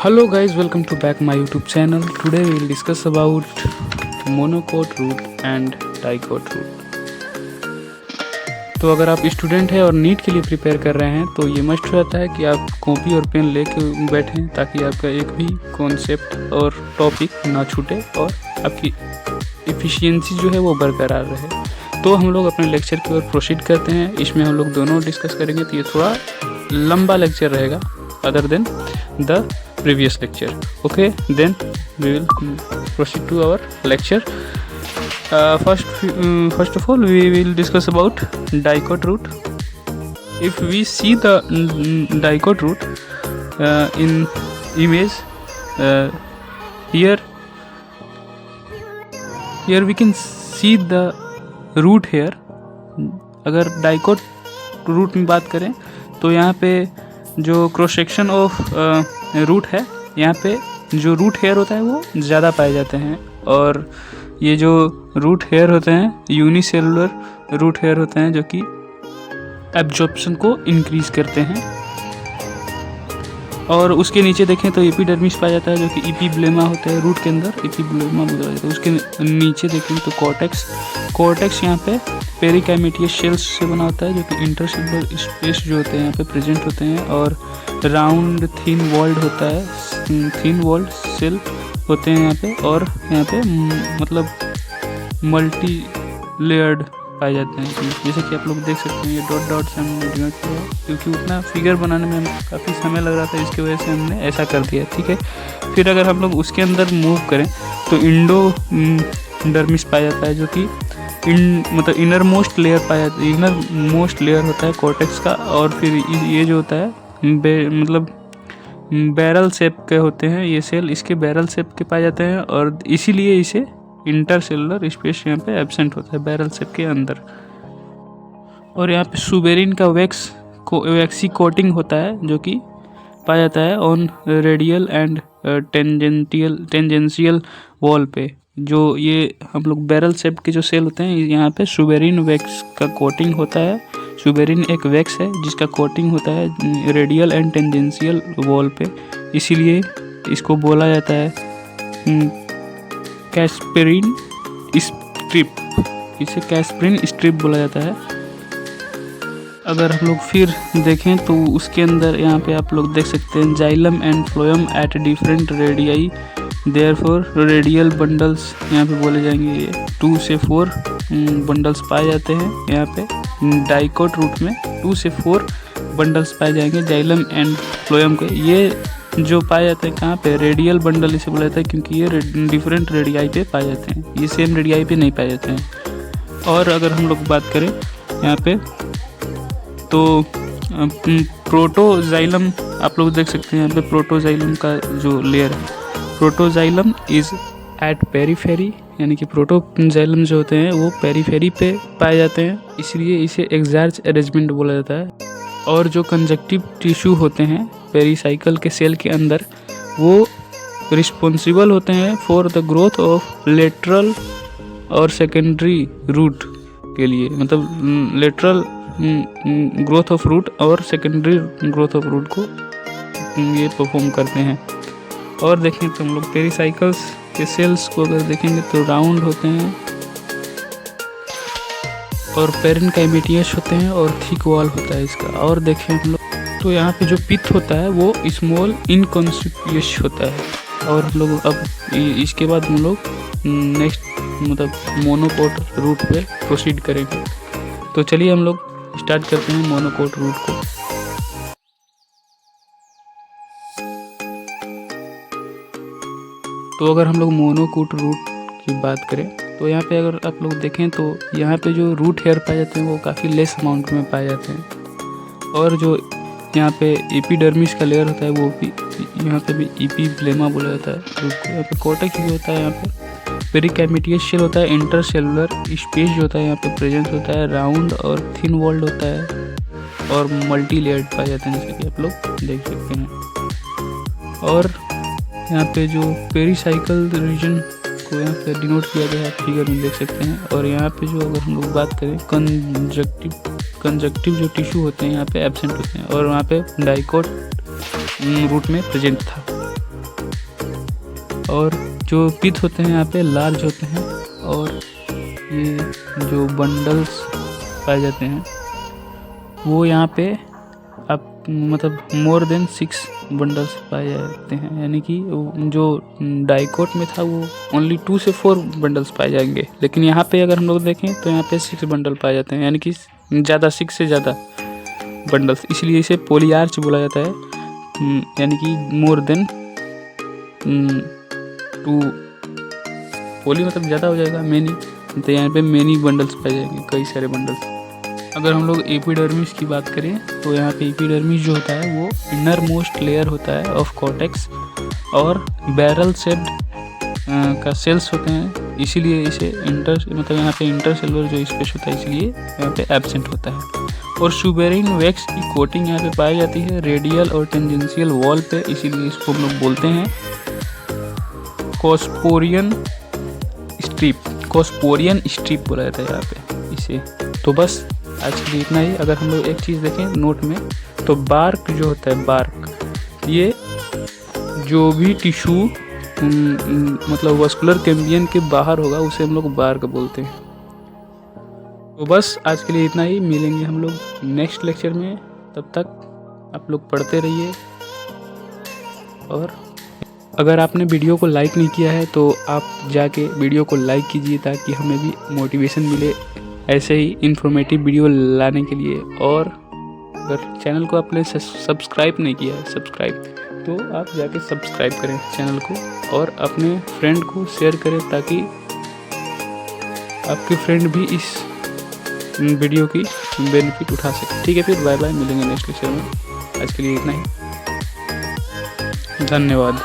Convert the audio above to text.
Hello guys, welcome to back my YouTube channel. Today we will discuss about monocot root and dicot root. तो अगर आप student हैं और NEET के लिए प्रिपेयर कर रहे हैं तो ये मस्ट रहता है कि आप कॉपी और पेन लेके बैठें ताकि आपका एक भी कॉन्सेप्ट और टॉपिक ना छूटे और आपकी एफिशिएंसी जो है वो बरकरार रहे। तो हम लोग अपने लेक्चर की ओर प्रोसीड करते हैं। इसमें हम लोग दोनों डिस्कस करेंगे, तो ये थोड़ा लंबा लेक्चर रहेगा other than the previous lecture. Okay, then we will proceed to our lecture. First of all, we will discuss about dicot root. If we see the dicot root in image, here we can see the root here. अगर dicot root में बात करें तो यहाँ पे जो cross section of root है, यहाँ पे जो रूट हेयर होता है वो ज़्यादा पाए जाते हैं, और ये जो रूट हेयर होते हैं यूनिसेलुलर रूट हेयर होते हैं जो कि एब्जॉर्प्शन को इंक्रीज करते हैं। और उसके नीचे देखें तो एपिडर्मिस पाया जाता है जो कि एपिब्लेमा होता है रूट के अंदर, एपिब्लेमा बोला जाता है। उसके नीचे देखें तो कॉर्टेक्स यहाँ पे पेरिकाइमेटियस शेल्स से बना होता है जो कि इंटरसेलुलर स्पेस जो होते हैं यहाँ पे प्रेजेंट होते हैं, और राउंड थिन वॉल्ड होता है, थिन वॉल्ड सेल होते हैं यहाँ पे, और यहाँ पे मतलब मल्टी लेयर्ड पाए जाते हैं। जैसे कि आप लोग देख सकते हैं ये डॉट डॉट से हमने डिनोट किया है क्योंकि उतना फिगर बनाने में हमें काफ़ी समय लग रहा था, इसकी वजह से हमने ऐसा कर दिया। ठीक है, फिर अगर हम लोग उसके अंदर मूव करें तो इंडोडर्मिस पाया जाता है जो कि मतलब इनर मोस्ट लेयर होता है कॉर्टेक्स का, और फिर ये जो होता है मतलब बैरल शेप के होते हैं ये सेल, इसके बैरल शेप के पाए जाते हैं, और इसीलिए इसे इंटरसेलुलर स्पेस यहाँ पे एब्सेंट होता है बैरल शेप के अंदर। और यहाँ पे सुबेरिन का वैक्सी कोटिंग होता है जो कि पाया जाता है on radial and tangential wall पे। जो ये हम लोग बैरल शेप के जो सेल होते हैं यहाँ पे सुबेरिन वैक्स का कोटिंग होता है। सुबेरिन एक वैक्स है जिसका कोटिंग होता है रेडियल एंड टेंजेंशियल वॉल पे, इसीलिए इसको बोला जाता है कैस्पेरिन स्ट्रिप, इसे कैस्पेरिन स्ट्रिप बोला जाता है। अगर हम लोग फिर देखें तो उसके अंदर यहाँ पे आप लोग देख सकते हैं xylem and phloem at different radii, therefore radial bundles यहाँ पे बोले जाएंगे। ये 2 से 4 बंडल्स पाए जाते हैं यहाँ पे डाइकोट रूट में, 2 से 4 बंडल्स पाए जाएंगे जाइलम एंड फ्लोएम के। ये जो पाए जाते हैं कहाँ पे, रेडियल बंडल इसे बोला जाता है क्योंकि ये डिफरेंट रेडियाई पे पाए जाते हैं, ये सेम रेडियाई पे नहीं पाए जाते हैं। और अगर हम लोग बात करें यहाँ पे तो प्रोटोजाइलम आप लोग देख सकते हैं यहाँ पे प्रोटोजाइलम का जो लेयर है, प्रोटोजाइलम इज एट पेरीफेरी, यानी कि प्रोटोजाइलम जो होते हैं वो पेरीफेरी पे पाए जाते हैं, इसलिए इसे एक्सार्च अरेंजमेंट बोला जाता है। और जो कंजक्टिव टिश्यू होते हैं पेरीसाइकल के सेल के अंदर वो रिस्पॉन्सिबल होते हैं for the growth of lateral और सेकेंडरी रूट के लिए, मतलब लेटरल ग्रोथ ऑफ रूट और सेकेंडरी ग्रोथ ऑफ रूट को ये परफॉर्म करते हैं। और देखें तो हम लोग पेरीसाइकल्स के सेल्स को अगर देखेंगे तो राउंड होते हैं और पेरेन्काइमेटियस होते हैं और थिक वॉल होता है इसका। और देखें हम लोग तो यहाँ पे जो पिथ होता है वो स्मॉल इनकॉन्स्पिकुअस होता है। और हम लोग अब इसके बाद हम लोग नेक्स्ट मतलब मोनोकोट रूट पे प्रोसीड करेंगे। तो चलिए हम लोग स्टार्ट करते हैं मोनोकोट रूट को। तो अगर हम लोग मोनोकोट रूट की बात करें तो यहाँ पे अगर आप लोग देखें तो यहाँ पे जो रूट हेयर पाए जाते हैं वो काफ़ी लेस अमाउंट में पाए जाते हैं, और जो यहाँ पे एपिडर्मिस का लेयर होता है वो भी यहाँ पे भी एपिब्लेमा बोला जाता है रूट को। यहाँ पे कॉर्टेक्स भी होता है, यहाँ पे पेरिकाइमेटियस शेल होता है, इंटरसेलुलर स्पेस जो होता है यहाँ पे प्रेजेंट होता है, राउंड और थिन वॉल्ड होता है, और मल्टी लेयर्ड पाए जाते हैं जैसे कि आप लोग देख सकते हैं। और यहाँ पे जो पेरीसाइकल रीजन को यहाँ पे डिनोट किया गया है फिगर में देख सकते हैं। और यहाँ पे जो अगर हम लोग बात करें कंजक्टिव जो टिश्यू होते हैं यहाँ पे एब्सेंट होते हैं, और वहाँ पे डाइकोट रूट में प्रेजेंट था। और जो पिथ होते हैं यहाँ पे लार्ज होते हैं, और ये जो बंडल्स पाए जाते हैं वो यहाँ पे आप मतलब मोर देन 6 बंडल्स पाए जाते हैं, यानी कि जो डाइकोट में था वो ओनली 2 से 4 बंडल्स पाए जाएंगे, लेकिन यहाँ पे अगर हम लोग देखें तो यहाँ पे 6 बंडल पाए जाते हैं, यानी कि ज़्यादा 6 से ज़्यादा बंडल्स, इसलिए इसे पॉलीआर्च बोला जाता है, यानी कि मोर देन 2 पॉली मतलब ज़्यादा हो जाएगा, मेनी, तो यहाँ पे मेनी बंडल्स पाए जाएंगे, कई सारे बंडल्स। अगर हम लोग एपिडर्मिस की बात करें तो यहाँ पे एपिडर्मिस जो होता है वो इनर मोस्ट लेयर होता है ऑफ कॉर्टेक्स, और बैरल शेप्ड का सेल्स होते हैं, इसीलिए इसे मतलब यहाँ पे इंटरसेलुलर जो स्पेस होता है इसलिए यहाँ पे एब्सेंट होता है। और सुबेरिन वैक्स की कोटिंग यहाँ पे पाई जाती है रेडियल और टेंजेंशियल वॉल पे, इसीलिए इसको हम लोग बोलते हैं कॉस्पोरियन स्ट्रिप बोला जाता है यहाँ पे इसे। तो बस आज के लिए इतना ही। अगर हम लोग एक चीज़ देखें नोट में, तो बार्क जो होता है, बार्क, ये जो भी टिश्यू मतलब वस्कुलर कैम्बियम के बाहर होगा उसे हम लोग बार्क बोलते हैं। तो बस आज के लिए इतना ही, मिलेंगे हम लोग नेक्स्ट लेक्चर में, तब तक आप लोग पढ़ते रहिए। और अगर आपने वीडियो को लाइक नहीं किया है तो आप जाके वीडियो को लाइक कीजिए, ताकि हमें भी मोटिवेशन मिले ऐसे ही इन्फॉर्मेटिव वीडियो लाने के लिए। और अगर चैनल को आपने सब्सक्राइब नहीं किया है, तो आप जाके सब्सक्राइब करें चैनल को, और अपने फ्रेंड को शेयर करें, ताकि आपके फ्रेंड भी इस वीडियो की बेनिफिट उठा सके। ठीक है, फिर बाय बाय, मिलेंगे नेक्स्ट लेक्चर में। आज के लिए इतना ही, धन्यवाद।